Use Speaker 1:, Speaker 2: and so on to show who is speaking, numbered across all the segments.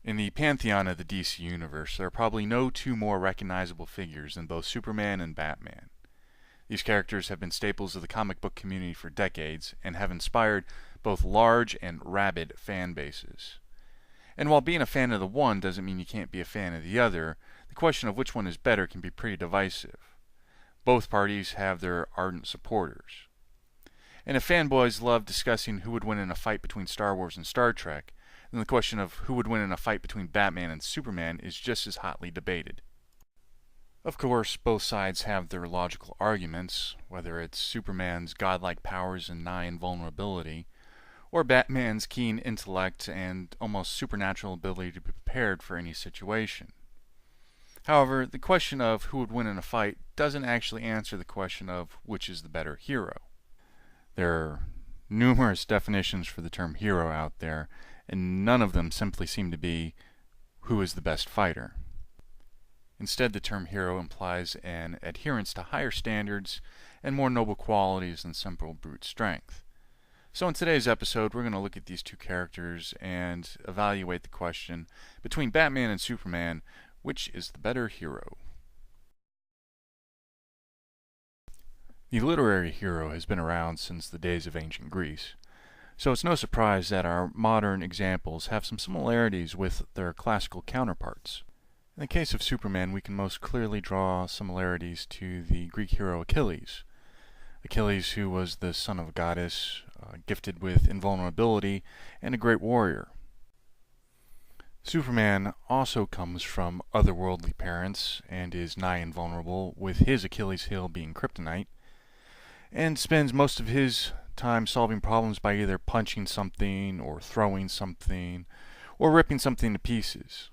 Speaker 1: In the pantheon of the DC Universe, there are probably no two more recognizable figures than both Superman and Batman. These characters have been staples of the comic book community for decades and have inspired both large and rabid fan bases. And while being a fan of the one doesn't mean you can't be a fan of the other, the question of which one is better can be pretty divisive. Both parties have their ardent supporters. And if fanboys love discussing who would win in a fight between Star Wars and Star Trek, then the question of who would win in a fight between Batman and Superman is just as hotly debated. Of course, both sides have their logical arguments, whether it's Superman's godlike powers and nigh invulnerability, or Batman's keen intellect and almost supernatural ability to be prepared for any situation. However, the question of who would win in a fight doesn't actually answer the question of which is the better hero. There are numerous definitions for the term hero out there, and none of them simply seem to be who is the best fighter. Instead, the term hero implies an adherence to higher standards and more noble qualities than simple brute strength. So in today's episode, we're going to look at these two characters and evaluate the question, between Batman and Superman, which is the better hero? The literary hero has been around since the days of ancient Greece, so it's no surprise that our modern examples have some similarities with their classical counterparts. In the case of Superman, we can most clearly draw similarities to the Greek hero Achilles. Achilles, who was the son of a goddess, gifted with invulnerability, and a great warrior. Superman also comes from otherworldly parents and is nigh invulnerable, with his Achilles heel being kryptonite, and spends most of his time solving problems by either punching something, or throwing something, or ripping something to pieces.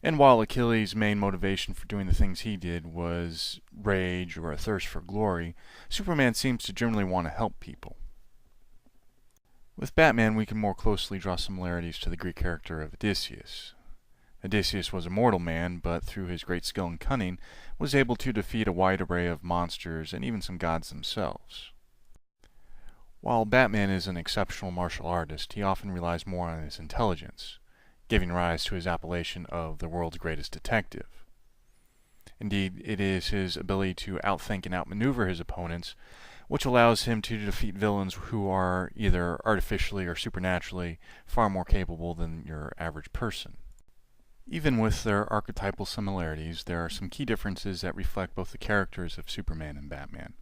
Speaker 1: And while Achilles' main motivation for doing the things he did was rage or a thirst for glory, Superman seems to generally want to help people. With Batman, we can more closely draw similarities to the Greek character of Odysseus. Odysseus was a mortal man, but through his great skill and cunning, was able to defeat a wide array of monsters and even some gods themselves. While Batman is an exceptional martial artist, he often relies more on his intelligence, giving rise to his appellation of the world's greatest detective. Indeed, it is his ability to outthink and outmaneuver his opponents which allows him to defeat villains who are either artificially or supernaturally far more capable than your average person. Even with their archetypal similarities, there are some key differences that reflect both the characters of Superman and Batman.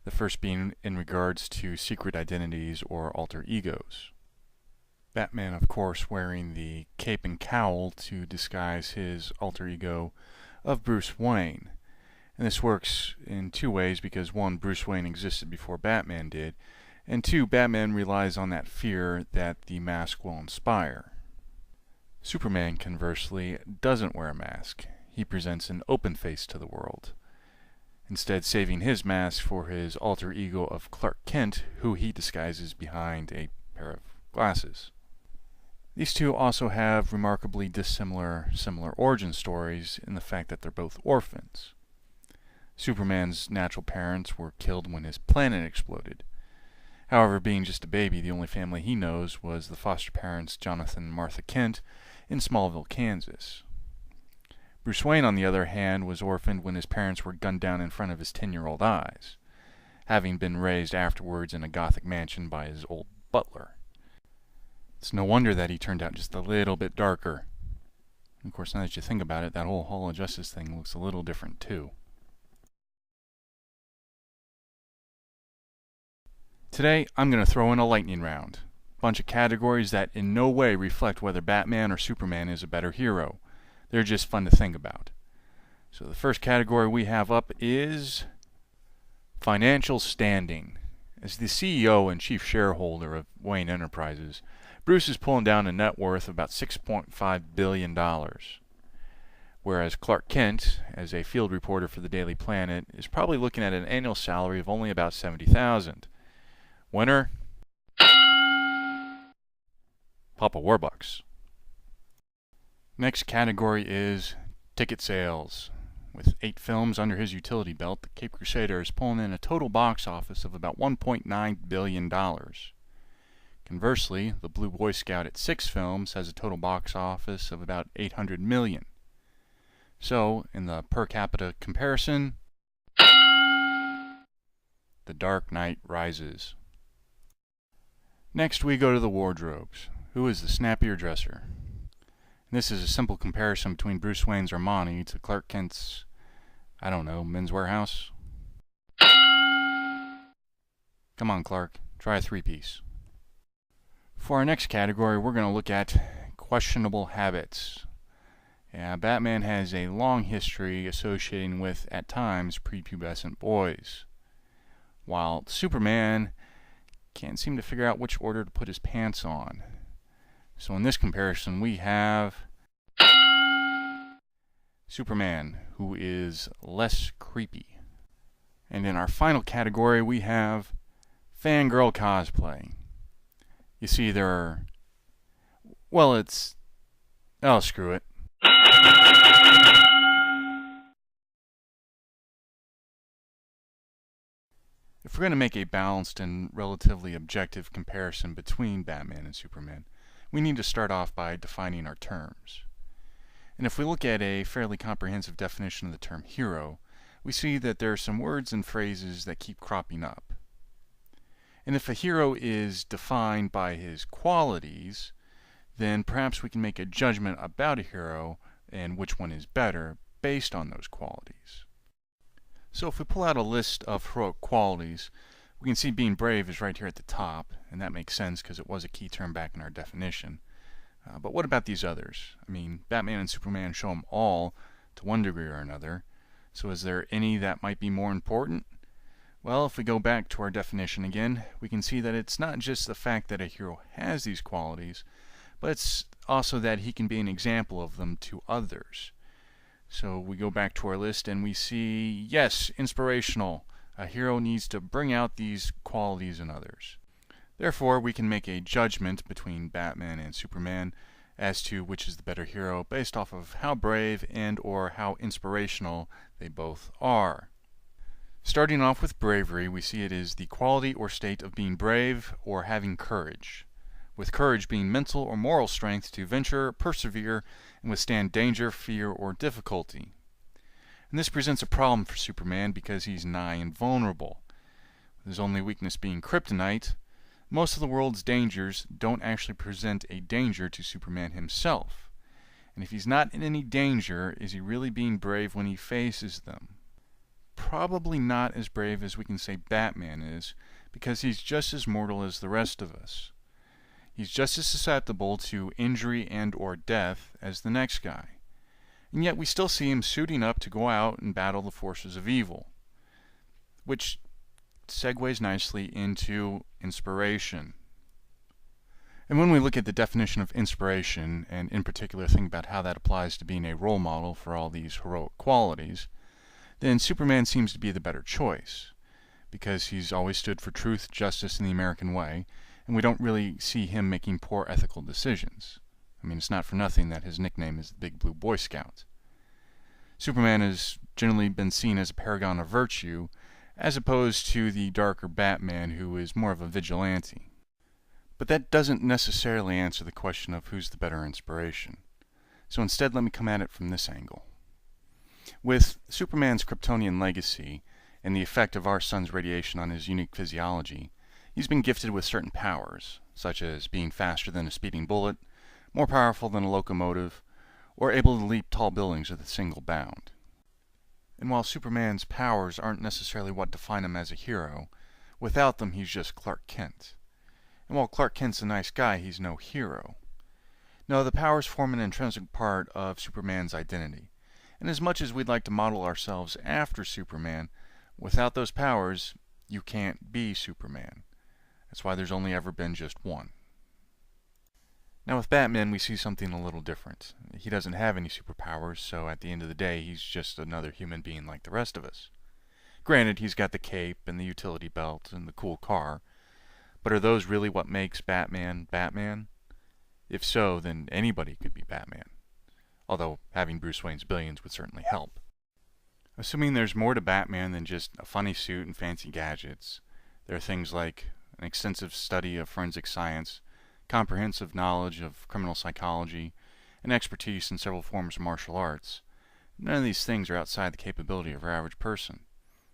Speaker 1: The first being in regards to secret identities or alter egos. Batman, of course, wearing the cape and cowl to disguise his alter ego of Bruce Wayne. And this works in two ways because one, Bruce Wayne existed before Batman did, and two, Batman relies on that fear that the mask will inspire. Superman, conversely, doesn't wear a mask. He presents an open face to the world, instead saving his mask for his alter ego of Clark Kent, who he disguises behind a pair of glasses. These two also have remarkably similar origin stories in the fact that they're both orphans. Superman's natural parents were killed when his planet exploded. However, being just a baby, the only family he knows was the foster parents Jonathan and Martha Kent in Smallville, Kansas. Bruce Wayne, on the other hand, was orphaned when his parents were gunned down in front of his 10-year-old eyes, having been raised afterwards in a Gothic mansion by his old butler. It's no wonder that he turned out just a little bit darker. And of course, now that you think about it, that whole Hall of Justice thing looks a little different too. Today, I'm going to throw in a lightning round. A bunch of categories that in no way reflect whether Batman or Superman is a better hero. They're just fun to think about. So the first category we have up is financial standing. As the CEO and chief shareholder of Wayne Enterprises, Bruce is pulling down a net worth of about $6.5 billion. Whereas Clark Kent, as a field reporter for the Daily Planet, is probably looking at an annual salary of only about $70,000. Winner? Papa Warbucks. Next category is ticket sales. With 8 films under his utility belt, the Cape Crusader is pulling in a total box office of about $1.9 billion. Conversely, the Blue Boy Scout at 6 films has a total box office of about 800 million. So, in the per capita comparison, The Dark Knight Rises. Next we go to the wardrobes. Who is the snappier dresser? This is a simple comparison between Bruce Wayne's Armani to Clark Kent's, I don't know, Men's Warehouse? Come on, Clark, try a 3-piece. For our next category, we're going to look at questionable habits. Yeah, Batman has a long history associating with, at times, prepubescent boys, while Superman can't seem to figure out which order to put his pants on. So in this comparison, we have Superman, who is less creepy. And in our final category, we have fangirl cosplay. You see, there are... well, it's... oh, screw it. If we're going to make a balanced and relatively objective comparison between Batman and Superman, we need to start off by defining our terms. And if we look at a fairly comprehensive definition of the term hero, we see that there are some words and phrases that keep cropping up. And if a hero is defined by his qualities, then perhaps we can make a judgment about a hero and which one is better based on those qualities. So if we pull out a list of heroic qualities, we can see being brave is right here at the top, and that makes sense because it was a key term back in our definition. But what about these others? I mean, Batman and Superman show them all to one degree or another, so is there any that might be more important? Well, if we go back to our definition again, we can see that it's not just the fact that a hero has these qualities, but it's also that he can be an example of them to others. So we go back to our list and we see, yes, inspirational. A hero needs to bring out these qualities in others. Therefore, we can make a judgment between Batman and Superman as to which is the better hero based off of how brave and or how inspirational they both are. Starting off with bravery, we see it is the quality or state of being brave or having courage, with courage being mental or moral strength to venture, persevere, and withstand danger, fear, or difficulty. And this presents a problem for Superman because he's nigh invulnerable. With his only weakness being kryptonite, most of the world's dangers don't actually present a danger to Superman himself. And if he's not in any danger, is he really being brave when he faces them? Probably not as brave as we can say Batman is, because he's just as mortal as the rest of us. He's just as susceptible to injury and or death as the next guy. And yet we still see him suiting up to go out and battle the forces of evil. Which segues nicely into inspiration. And when we look at the definition of inspiration, and in particular think about how that applies to being a role model for all these heroic qualities, then Superman seems to be the better choice, because he's always stood for truth, justice, and the American way, and we don't really see him making poor ethical decisions. I mean, it's not for nothing that his nickname is the Big Blue Boy Scout. Superman has generally been seen as a paragon of virtue, as opposed to the darker Batman, who is more of a vigilante. But that doesn't necessarily answer the question of who's the better inspiration. So instead, let me come at it from this angle. With Superman's Kryptonian legacy and the effect of our sun's radiation on his unique physiology, he's been gifted with certain powers, such as being faster than a speeding bullet, more powerful than a locomotive, or able to leap tall buildings with a single bound. And while Superman's powers aren't necessarily what define him as a hero, without them he's just Clark Kent. And while Clark Kent's a nice guy, he's no hero. No, the powers form an intrinsic part of Superman's identity. And as much as we'd like to model ourselves after Superman, without those powers, you can't be Superman. That's why there's only ever been just one. Now with Batman, we see something a little different. He doesn't have any superpowers, so at the end of the day, he's just another human being like the rest of us. Granted, he's got the cape and the utility belt and the cool car, but are those really what makes Batman Batman? If so, then anybody could be Batman. Although having Bruce Wayne's billions would certainly help. Assuming there's more to Batman than just a funny suit and fancy gadgets, there are things like an extensive study of forensic science, comprehensive knowledge of criminal psychology, and expertise in several forms of martial arts. None of these things are outside the capability of our average person.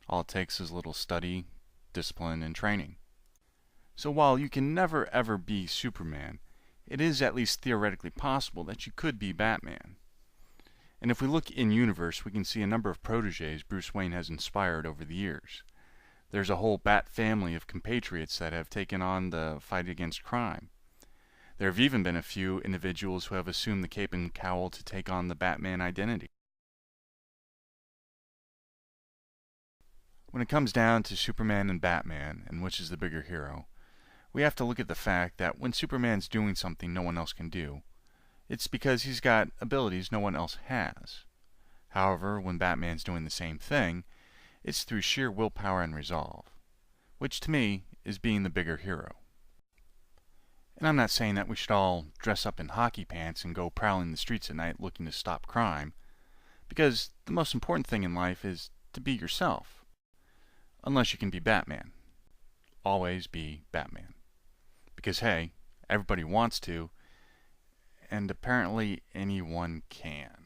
Speaker 1: All it takes is a little study, discipline, and training. So while you can never ever be Superman, it is at least theoretically possible that you could be Batman. And if we look in-universe, we can see a number of protégés Bruce Wayne has inspired over the years. There's a whole Bat family of compatriots that have taken on the fight against crime. There have even been a few individuals who have assumed the cape and cowl to take on the Batman identity. When it comes down to Superman and Batman, and which is the bigger hero, we have to look at the fact that when Superman's doing something no one else can do, it's because he's got abilities no one else has. However, when Batman's doing the same thing, it's through sheer willpower and resolve, which to me is being the bigger hero. And I'm not saying that we should all dress up in hockey pants and go prowling the streets at night looking to stop crime, because the most important thing in life is to be yourself. Unless you can be Batman. Always be Batman. Because hey, everybody wants to, and apparently anyone can.